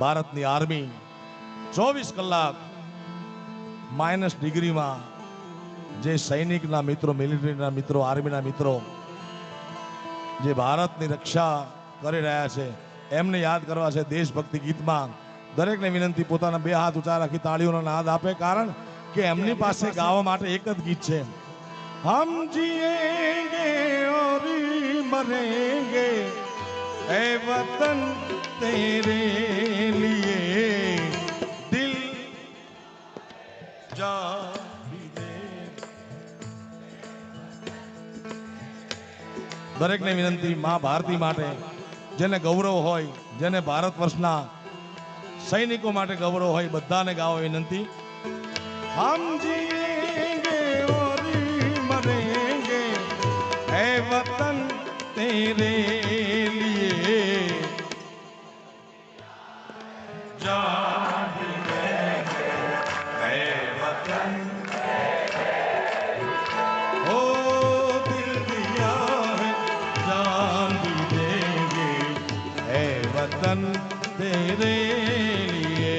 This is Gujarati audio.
ભારતની આર્મી 24 કલાક માઇનસ ડિગ્રીમાં જે સૈનિકના મિત્રો, મિલિટરીના મિત્રો, આર્મીના મિત્રો જે ભારતની રક્ષા કરી રહ્યા છે એમને યાદ કરવા છે દેશભક્તિ ગીતમાં. દરેકને વિનંતી પોતાના બે હાથ ઊંચા રાખી તાળીઓનો નાદ આપે, કારણ કે એમની પાસે ગાવા માટે એક જ ગીત છે. હમ જીએંગે ઓર મરેંગે એ વતન તેરે લીએ દિલ જાન ભી દે. દરેકને વિનંતી મા ભારતી માટે, જેને ગૌરવ હોય, જેને ભારત વર્ષના સૈનિકો માટે ગૌરવ હોય, બધાને ગાવા વિનંતી. હમ જીએંગે ઓર મરેંગે એ વતન તેરે લીએ જાન ભી દેंगे ए वतन ओ दिल दिया है जान भी देंगे ए वतन तेरे लिए.